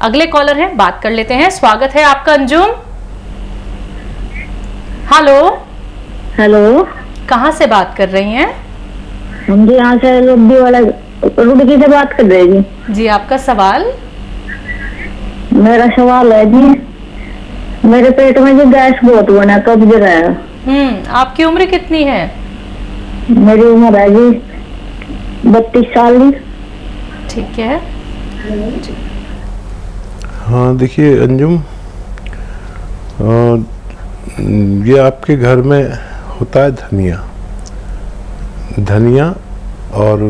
अगले कॉलर हैं, बात कर लेते हैं। स्वागत है आपका अंजुम। हेलो। हेलो, कहाँ से बात कर रही हैं? हम जी यहाँ से रुड्डी वाला रुड़की से बात कर रहे जी। जी, आपका सवाल? मेरा सवाल है जी, मेरे पेट में जी गैस बहुत बना, कब्ज है। आपकी उम्र कितनी है? मेरी उम्र है जी 32 साल जी। ठीक है। हाँ देखिए अंजुम, ये आपके घर में होता है धनिया और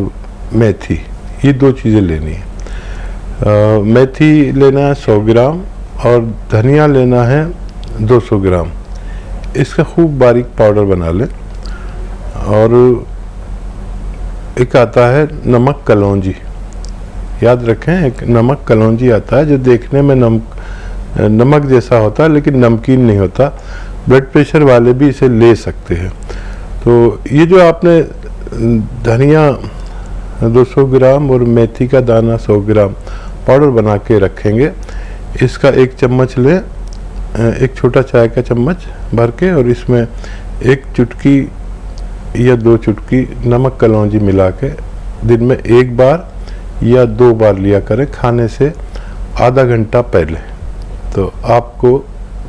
मेथी, ये दो चीज़ें लेनी है। मेथी लेना है 100 ग्राम और धनिया लेना है 200 ग्राम। इसका खूब बारीक पाउडर बना लें। और एक आता है नमक कलौंजी, याद रखें, एक नमक कलौंजी आता है जो देखने में नमक जैसा होता है लेकिन नमकीन नहीं होता। ब्लड प्रेशर वाले भी इसे ले सकते हैं। तो ये जो आपने धनिया 200 ग्राम और मेथी का दाना 100 ग्राम पाउडर बना के रखेंगे, इसका एक चम्मच लें, एक छोटा चाय का चम्मच भर के, और इसमें एक चुटकी या 2 चुटकी नमक कलौंजी मिला के दिन में 1 बार या 2 बार लिया करें, खाने से आधा घंटा पहले। तो आपको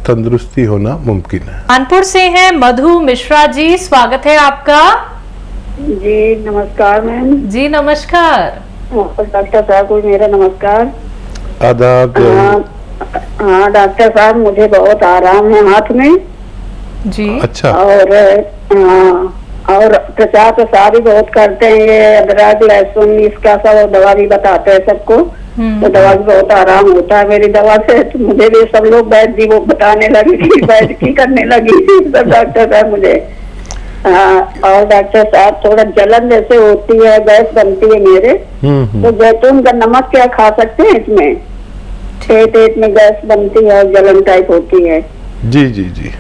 तंदुरुस्ती होना मुमकिन है। कानपुर से हैं मधु मिश्रा जी, स्वागत है आपका। जी नमस्कार मैम। जी नमस्कार। डॉक्टर साहब को मेरा नमस्कार। आदाब। हाँ डॉक्टर साहब, मुझे बहुत आराम है हाथ में जी। अच्छा। और प्रचार प्रसार भी बहुत करते हैं, ये अदरक लहसुन इसका सब दवा भी बताते हैं सबको। तो दवा भी बहुत आराम होता है मेरी दवा से। तो मुझे भी सब लोग बैठ जी वो बताने लगी कि बैठ की करने लगी सब डॉक्टर साहब मुझे। और डॉक्टर साहब थोड़ा जलन जैसे होती है, गैस बनती है मेरे। तो जैतून का नमक क्या खा सकते हैं इसमें? पेट में गैस बनती है और जलन टाइप होती है। जी जी जी।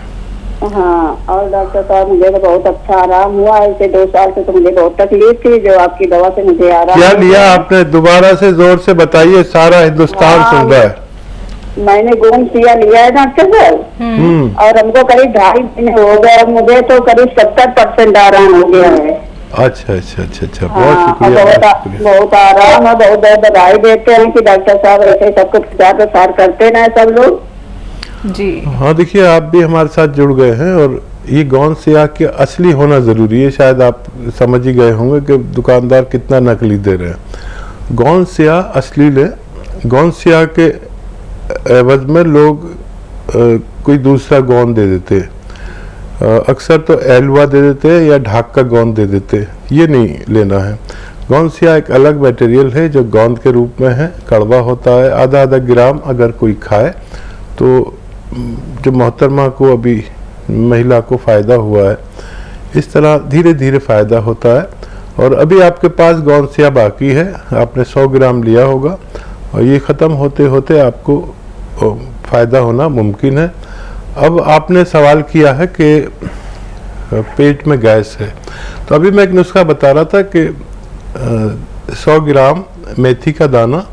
हाँ, और डॉक्टर साहब मुझे तो बहुत अच्छा आराम हुआ है। इसे 2 साल से तो मुझे बहुत तकलीफ थी, जो आपकी दवा से मुझे आराम। क्या लिया आपने? दोबारा से जोर से बताइए, सारा हिंदुस्तान सुन रहा है। मैंने गोंद सिया लिया है डॉक्टर साहब, और हमको करीब 2.5 महीने हो गए। मुझे तो करीब 70% आराम हो गया है। अच्छा अच्छा अच्छा अच्छा, बहुत शुक्रिया। बहुत आराम है, बहुत बहुत बधाई देते हैं कि डॉक्टर साहब ऐसे सबको प्रचार प्रसार करते रहे सब लोग जी। हाँ देखिए, आप भी हमारे साथ जुड़ गए हैं, और ये गोंद सिया के असली होना ज़रूरी है। शायद आप समझ ही गए होंगे कि दुकानदार कितना नकली दे रहे हैं। गोंद सिया असली ले। गोंद सिया के एवज में लोग कोई दूसरा गोंद दे देते हैं। अक्सर तो एलवा दे देते हैं या ढाक का गोंद दे देते हैं, ये नहीं लेना है। गोंद सिया एक अलग मटेरियल है जो गोंद के रूप में है, कड़वा होता है। आधा ग्राम अगर कोई खाए तो जो मोहतरमा को अभी महिला को फ़ायदा हुआ है, इस तरह धीरे धीरे फ़ायदा होता है। और अभी आपके पास गोंद सिया बाकी है, आपने 100 ग्राम लिया होगा, और ये ख़त्म होते होते आपको फ़ायदा होना मुमकिन है। अब आपने सवाल किया है कि पेट में गैस है, तो अभी मैं एक नुस्खा बता रहा था कि 100 ग्राम मेथी का दाना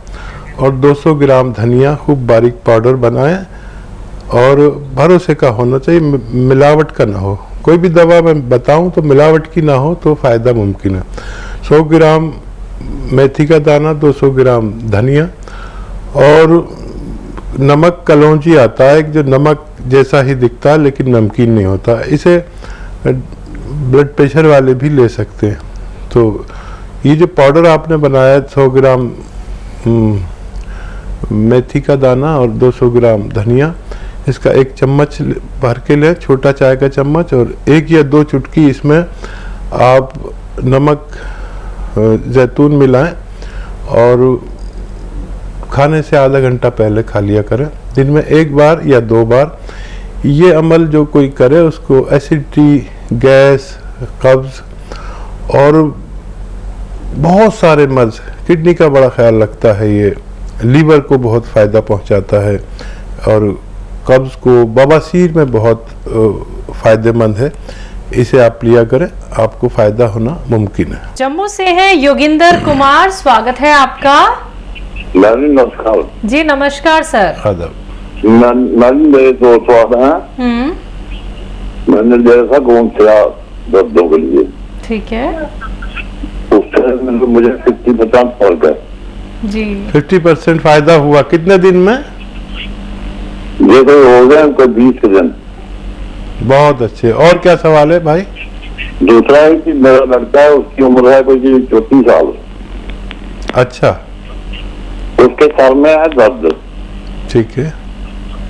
और 200 ग्राम धनिया खूब बारीक पाउडर बनाएं, और भरोसे का होना चाहिए, मिलावट का ना हो। कोई भी दवा मैं बताऊं तो मिलावट की ना हो तो फ़ायदा मुमकिन है। 100 ग्राम मेथी का दाना, 200 ग्राम धनिया, और नमक कलौंजी आता है जो नमक जैसा ही दिखता है लेकिन नमकीन नहीं होता। इसे ब्लड प्रेशर वाले भी ले सकते हैं। तो ये जो पाउडर आपने बनाया है, 100 ग्राम मेथी का दाना और 200 ग्राम धनिया, इसका एक चम्मच भर के लें, छोटा चाय का चम्मच, और 1 या 2 चुटकी इसमें आप नमक जैतून मिलाएं, और खाने से आधा घंटा पहले खा लिया करें। दिन में 1 बार या 2 बार। ये अमल जो कोई करे उसको एसिडिटी, गैस, कब्ज़ और बहुत सारे मर्ज, किडनी का बड़ा ख्याल रखता है, ये लीवर को बहुत फ़ायदा पहुंचाता है, और कब्ज़ को, बवासीर में बहुत फ़ायदेमंद है। इसे आप लिया करें, आपको फ़ायदा होना मुमकिन है। जम्मू से हैं योगिंदर कुमार, स्वागत है आपका। मैडम नमस्कार। जी नमस्कार सर। आदाब। मैडम मेरे दो सवाल हैं। मैंने लिया था गोंद सिया दर्दों के लिए। ठीक है। उससे मुझे 50% फर्क है। जी 50% फायदा हुआ कितने दिन में? ये तो हो गए उनको 20 दिन। बहुत अच्छे। और क्या सवाल है भाई? दूसरा है कि मेरा लड़का है, उसकी उम्र है कोई 34 साल। अच्छा उसके सर में है दर्द। ठीक है।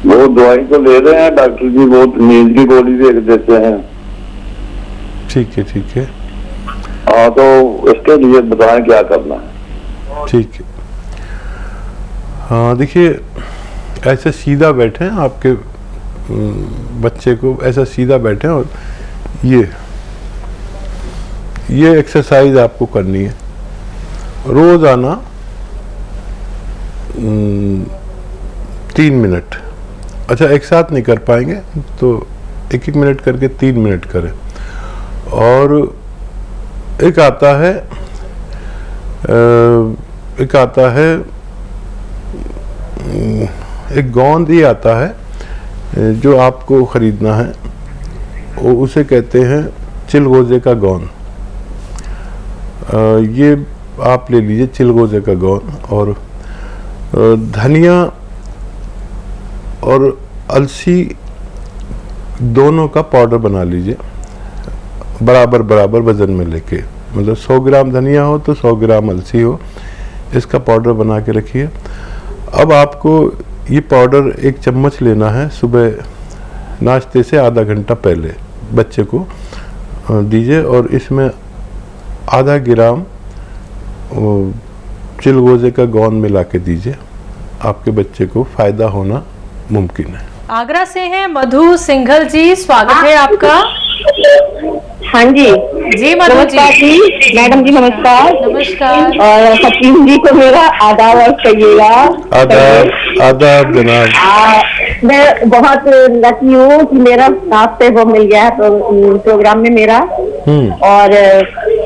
वो दवाई तो ले रहे हैं, डॉक्टर जी वो नींद की गोली भी एक देते हैं। ठीक है ठीक है हाँ, तो उसके लिए बताएं क्या करना है। ठीक है। हाँ देखिए, ऐसे सीधा बैठे आपके बच्चे को ऐसा सीधा बैठे और ये एक्सरसाइज आपको करनी है रोजाना 3 मिनट। अच्छा एक साथ नहीं कर पाएंगे तो 1-1 मिनट करके 3 मिनट करें। और एक आता है एक गोंद ही आता है जो आपको खरीदना है, वो उसे कहते हैं चिलगोजे का गोंद। ये आप ले लीजिए चिलगोजे का गोंद, और धनिया और अलसी दोनों का पाउडर बना लीजिए बराबर बराबर वजन में लेके, मतलब 100 ग्राम धनिया हो तो 100 ग्राम अलसी हो, इसका पाउडर बना के रखिए। अब आपको ये पाउडर 1 चम्मच लेना है, सुबह नाश्ते से आधा घंटा पहले बच्चे को दीजिए, और इसमें आधा ग्राम चिलगोजे का गोंद मिला के दीजिए। आपके बच्चे को फायदा होना मुमकिन है। आगरा से हैं मधु सिंघल जी, स्वागत है आपका। हाँ जी जी मधु नमस्कार जी। जी। मैडम जी नमस्कार। नमस्कार। और सचिन जी को मेरा आदाब और कहिएगा। आदाब आदाब जनाब। मैं बहुत लकी हूँ कि मेरा साथ से वो मिल गया है प्रोग्राम में मेरा, और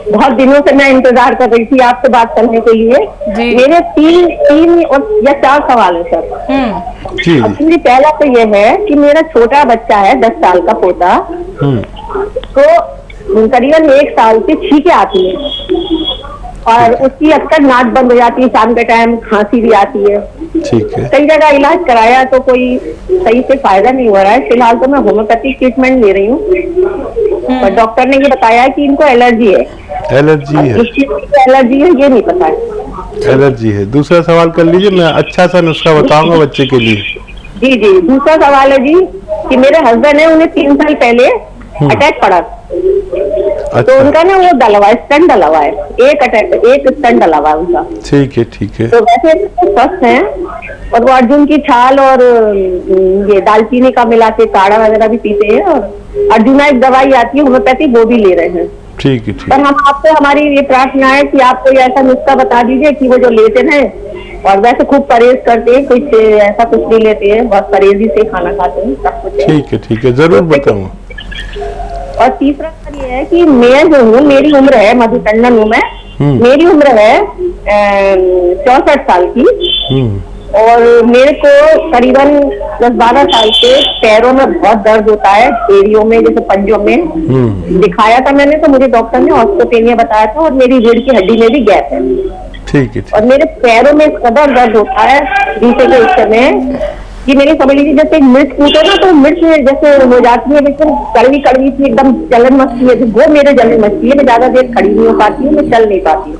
बहुत दिनों से मैं इंतजार कर रही थी आपसे बात करने के लिए। जी। मेरे तीन या 4 सवाल है सर। जी एक्चुअली पहला तो ये है कि मेरा छोटा बच्चा है 10 साल का पोता, तो करीबन 1 साल से छींके आती है और उसकी अक्सर नाक बंद हो जाती है, शाम के टाइम खांसी भी आती है। ठीक है। कई जगह इलाज कराया तो कोई सही से फायदा नहीं हो रहा है। फिलहाल तो मैं होम्योपैथिक ट्रीटमेंट ले रही हूँ, और डॉक्टर ने ये बताया कि इनको एलर्जी है। एलर्जी है? इस चीज की एलर्जी है ये नहीं पता है। एलर्जी है। दूसरा सवाल कर लीजिए, मैं अच्छा सा नुस्खा बताऊंगा बच्चे के लिए। जी जी दूसरा सवाल है जी कि मेरे हस्बैंड है, उन्हें 3 साल पहले अटैक पड़ा। अच्छा। तो उनका ना वो डलवा है, स्टंट डलवा है, एक स्टंट डलवा है उनका। ठीक है ठीक है। तो वैसे स्वस्थ हैं, और वो अर्जुन की छाल और ये दालचीनी का मिला के काढ़ा वगैरह भी पीते हैं, और अर्जुना एक दवाई आती है होम्योपैथी, वो भी ले रहे हैं। ठीक है ठीक पर है। हम आपसे हमारी ये प्रार्थना है कि आप कोई ऐसा नुस्खा बता दीजिए कि वो जो लेते हैं, और वैसे खूब परहेज करते हैं, कुछ ऐसा कुछ नहीं लेते हैं, बहुत परहेजी से खाना खाते हैं, सब कुछ है। ठीक है जरूर बताऊंगा। और तीसरा ये है कि मैं जो हूँ, मेरी उम्र है, मधु टंडन हूँ मैं, मेरी उम्र है 64 साल की, और मेरे को करीबन 10-12 साल से पैरों में बहुत दर्द होता है, एड़ियों में, जैसे पंजों में। दिखाया था मैंने, तो मुझे डॉक्टर ने ऑस्टियोपेनिया बताया था, और मेरी रीढ़ की हड्डी में भी गैप है। ठीक है। और मेरे पैरों में कदर दर्द होता है बीते के हिस्से में, कि मेरी समझ लीजिए जैसे मिर्च कूटे ना, तो मिर्च जैसे हो जाती है, लेकिन कड़वी कड़वी सी एकदम जलन मचती है, वो मेरे जलन मचती है। मैं ज्यादा देर खड़ी नहीं हो पाती हूँ, मैं चल नहीं पाती हूँ।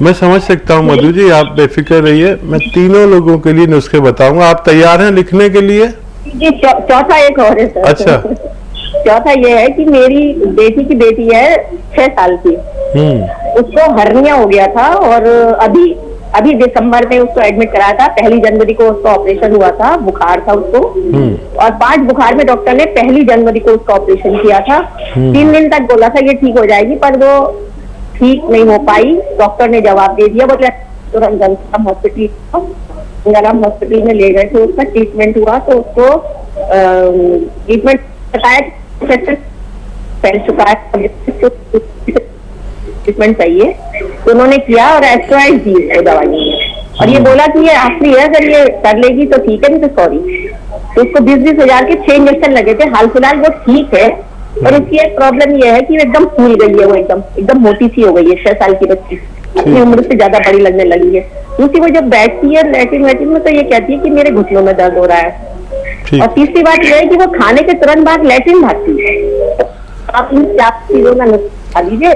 मैं समझ सकता हूँ मधु जी, आप बेफिक्र रहिए, मैं तीनों लोगों के लिए नुस्खे बताऊंगा। आप तैयार हैं लिखने के लिए? जी चौथा एक और है सर। अच्छा। चौथा ये है कि मेरी बेटी की बेटी है 6 साल की, उसको हर्निया हो गया था, और अभी दिसंबर में उसको एडमिट कराया था। 1 जनवरी को उसका ऑपरेशन हुआ था, बुखार था उसको, और 5 बुखार में डॉक्टर ने 1 जनवरी को उसका ऑपरेशन किया था। 3 दिन तक बोला था ये ठीक हो जाएगी, पर वो ठीक नहीं हो पाई। डॉक्टर ने जवाब दे दिया, बोले तुरंत गंगाराम हॉस्पिटल में ले गए थे, उसका ट्रीटमेंट हुआ, तो उसको ट्रीटमेंट बताया फैल चुका है, ट्रीटमेंट चाहिए, तो उन्होंने किया और एस्ट्रॉइड दी है दवाई। और ये बोला कि ये असली है, अगर ये कर लेगी तो ठीक है, नहीं तो सॉरी। तो उसको 20-20 हजार के 6 इंजेक्शन लगे थे। हाल फिलहाल वो ठीक है, और उसकी एक प्रॉब्लम ये है कि वो एकदम फूल गई है, वो एकदम मोटी सी हो गई है। 6 साल की बच्ची अपनी उम्र से ज्यादा बड़ी लगने लगी है। दूसरी, वो जब बैठती है लैट्रिन में तो ये कहती है कि मेरे घुटनों में दर्द हो रहा है। और तीसरी बात यह है कि वो खाने के तुरंत बाद लैट्रिन भागती है। आप इन 4 चीजों का नुस्खा लीजिए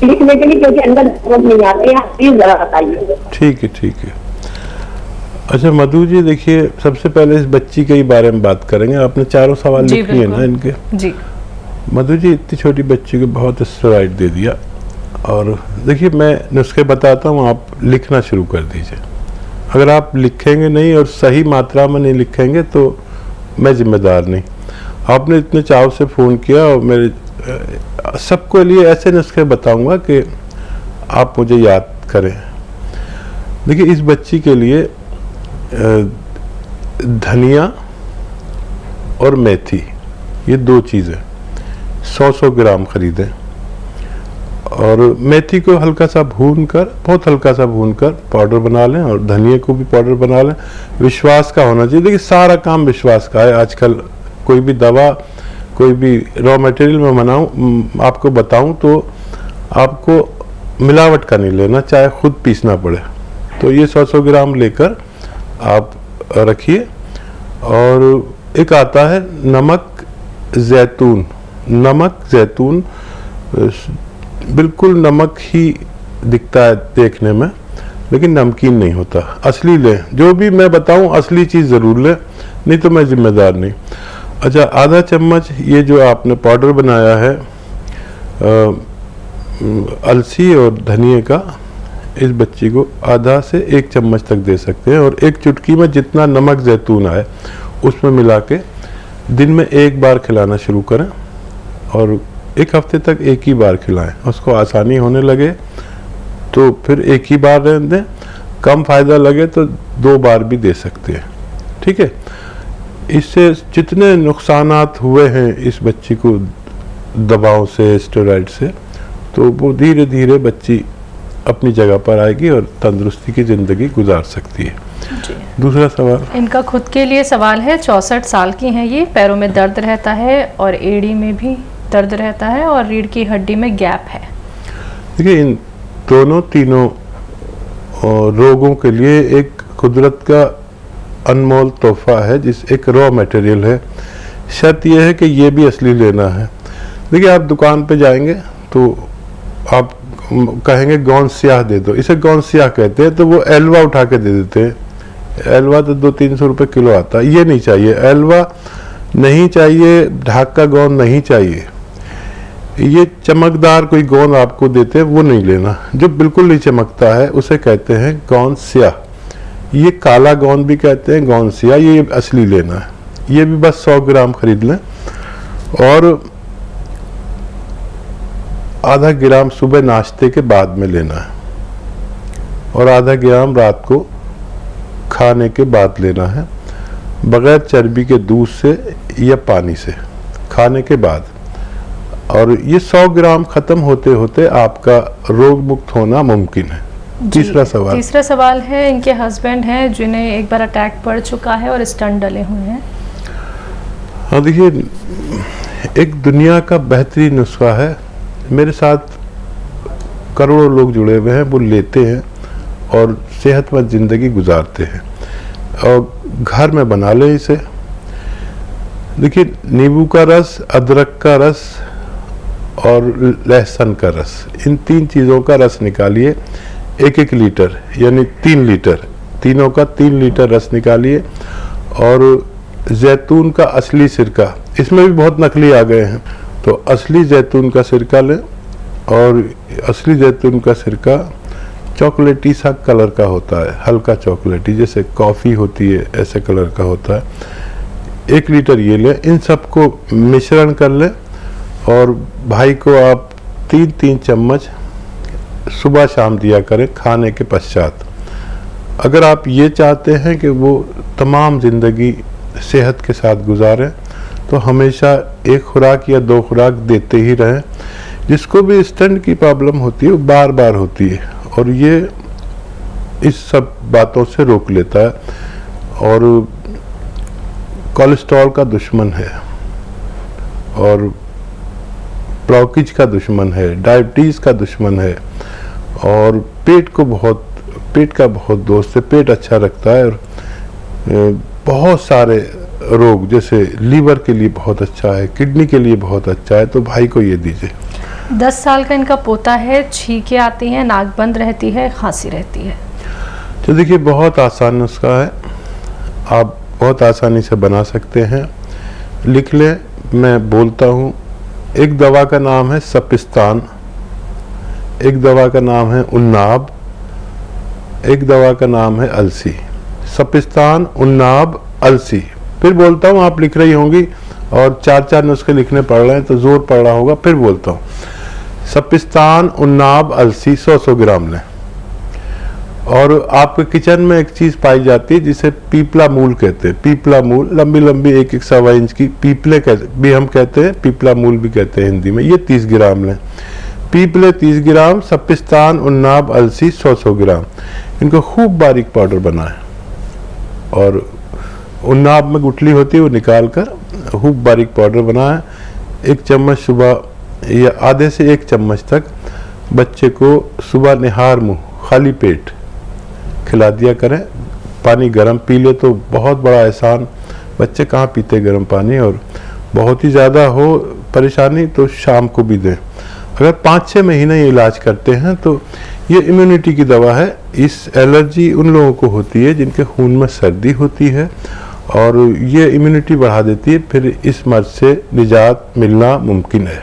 लिखने के लिए, क्योंकि अंदर समझ नहीं आते हैं। प्लीज जरा बताइए। ठीक है। अच्छा मधु जी, देखिए सबसे पहले इस बच्ची के बारे में बात करेंगे। आपने चारों सवाल लिख लिए ना इनके? जी। मधु जी, इतनी छोटी बच्ची को बहुत स्टेरॉइड दे दिया, और देखिए मैं नुस्खे बताता हूँ, आप लिखना शुरू कर दीजिए। अगर आप लिखेंगे नहीं और सही मात्रा में नहीं लिखेंगे तो मैं जिम्मेदार नहीं। आपने इतने चाव से फ़ोन किया, और मेरे सबको लिए ऐसे नुस्खे बताऊंगा कि आप मुझे याद करें। देखिए इस बच्ची के लिए धनिया और मेथी, ये 2 चीज़ें 100-100 ग्राम खरीदें, और मेथी को हल्का सा भूनकर, बहुत हल्का सा भूनकर पाउडर बना लें, और धनिया को भी पाउडर बना लें। विश्वास का होना चाहिए। देखिए सारा काम विश्वास का है आजकल। कोई भी दवा, कोई भी रॉ मटेरियल में आपको बताऊं तो आपको मिलावट का नहीं लेना, चाहे खुद पीसना पड़े। तो ये 100-100 ग्राम लेकर आप रखिए। और एक आता है नमक जैतून, बिल्कुल नमक ही दिखता है देखने में, लेकिन नमकीन नहीं होता। असली लें, जो भी मैं बताऊं असली चीज़ ज़रूर लें, नहीं तो मैं जिम्मेदार नहीं। अच्छा, आधा चम्मच ये जो आपने पाउडर बनाया है अलसी और धनिए का, इस बच्ची को आधा से 1 चम्मच तक दे सकते हैं। और 1 चुटकी में जितना नमक जैतून आए उसमें मिला के दिन में 1 बार खिलाना शुरू करें, और 1 हफ्ते तक 1 ही बार खिलाएं। उसको आसानी होने लगे तो फिर 1 ही बार रहने दें, कम फ़ायदा लगे तो 2 बार भी दे सकते हैं। ठीक है। इससे जितने नुकसानात हुए हैं इस बच्ची को दवाओं से, स्टेरॉइड से, तो वो धीरे धीरे बच्ची अपनी जगह पर आएगी और तंदुरुस्ती की ज़िंदगी गुजार सकती है। दूसरा सवाल इनका खुद के लिए सवाल है। 64 साल की हैं ये, पैरों में दर्द रहता है और एड़ी में भी दर्द रहता है, और रीढ़ की हड्डी में गैप है। देखिए इन तीनों रोगों के लिए एक कुदरत का अनमोल तोहफा है, एक रॉ मटेरियल है। शर्त यह है कि ये भी असली लेना है। देखिए आप दुकान पे जाएंगे तो आप कहेंगे गौन स्याह दे दो, इसे गौन स्याह कहते हैं, तो वो एलवा उठा के दे देते हैं। एलवा तो 200-300 रुपये किलो आता है। ये नहीं चाहिए, एलवा नहीं चाहिए, ढाक का गोंद नहीं चाहिए। ये चमकदार कोई गोंद आपको देते हैं वो नहीं लेना। जो बिल्कुल नहीं चमकता है उसे कहते हैं गोंद स्याह। ये काला गोंद भी कहते हैं गोंद स्याह, ये असली लेना है। ये भी बस 100 ग्राम खरीद लें, और आधा ग्राम सुबह नाश्ते के बाद में लेना है, और आधा ग्राम रात को खाने के बाद लेना है, बगैर चर्बी के दूध से या पानी से, खाने के बाद। और ये 100 ग्राम खत्म होते होते आपका रोग मुक्त होना मुमकिन है। तीसरा सवाल है, इनके हस्बैंड हैं जिन्हें एक बार अटैक पड़ चुका है और स्टंट डले हुए हैं। हाँ देखिए, एक दुनिया का बेहतरीन नुस्खा है, मेरे साथ करोड़ों लोग जुड़े हुए हैं, वो लेते हैं और सेहतमंद ज़िंदगी गुजारते हैं। और घर में बना लें इसे। देखिए नींबू का रस, अदरक का रस और लहसुन का रस, इन 3 चीज़ों का रस निकालिए 1-1 लीटर, यानी 3 लीटर, तीनों का 3 लीटर रस निकालिए। और जैतून का असली सिरका, इसमें भी बहुत नकली आ गए हैं, तो असली जैतून का सिरका लें। और असली जैतून का सिरका चॉकलेटी सा कलर का होता है, हल्का चॉकलेटी, जैसे कॉफ़ी होती है ऐसे कलर का होता है। 1 लीटर ये लें। इन सबको मिश्रण कर लें, और भाई को आप 3-3 चम्मच सुबह शाम दिया करें खाने के पश्चात। अगर आप ये चाहते हैं कि वो तमाम ज़िंदगी सेहत के साथ गुजारें, तो हमेशा 1 खुराक या 2 खुराक देते ही रहें। जिसको भी स्टंट की प्रॉब्लम होती है वो बार बार होती है, और ये इस सब बातों से रोक लेता है। और कोलेस्ट्रॉल का दुश्मन है, और ब्लॉकेज का दुश्मन है, डायबिटीज़ का दुश्मन है, और पेट का बहुत दोस्त है, पेट अच्छा रखता है। और बहुत सारे रोग, जैसे लीवर के लिए बहुत अच्छा है, किडनी के लिए बहुत अच्छा है, तो भाई को ये दीजिए। 10 साल का इनका पोता है, छींकें आती हैं, नाक बंद रहती है, खांसी रहती है। तो देखिए, बहुत आसान नुस्खा है, आप बहुत आसानी से बना सकते हैं। लिख लें, मैं बोलता हूँ। एक दवा का नाम है सपिस्तान, एक दवा का नाम है उन्नाब, एक दवा का नाम है अलसी। सपिस्तान, उन्नाब, अलसी। फिर बोलता हूँ, आप लिख रही होंगी और 4-4 नुस्खे लिखने पड़ रहे हैं तो जोर पड़ रहा होगा। फिर बोलता हूँ, सपिस्तान, उन्नाब, अलसी 100-100 ग्राम लें। और आपके किचन में एक चीज़ पाई जाती है जिसे पीपला मूल कहते हैं। पीपला मूल, लंबी लंबी 1-1 सवा इंच की पीपले भी हम कहते हैं, पीपला मूल भी कहते हैं हिंदी में। ये 30 ग्राम लें। पीपले 30 ग्राम, सपिस्तान, उन्नाब, अलसी 100-100 ग्राम। इनको खूब बारीक पाउडर बनाएं, और उन्नाब में गुठली होती है वो निकाल कर खूब बारीक पाउडर बनाएं। 1 चम्मच सुबह या आधे से 1 चम्मच तक बच्चे को सुबह निहार मुँह खाली पेट खिला दिया करें। पानी गर्म पी ले तो बहुत बड़ा एहसान, बच्चे कहाँ पीते गर्म पानी। और बहुत ही ज़्यादा हो परेशानी तो शाम को भी दें। अगर 5-6 महीने ये इलाज करते हैं तो ये इम्यूनिटी की दवा है। इस एलर्जी उन लोगों को होती है जिनके खून में सर्दी होती है, और ये इम्यूनिटी बढ़ा देती है, फिर इस मर्ज से निजात मिलना मुमकिन है।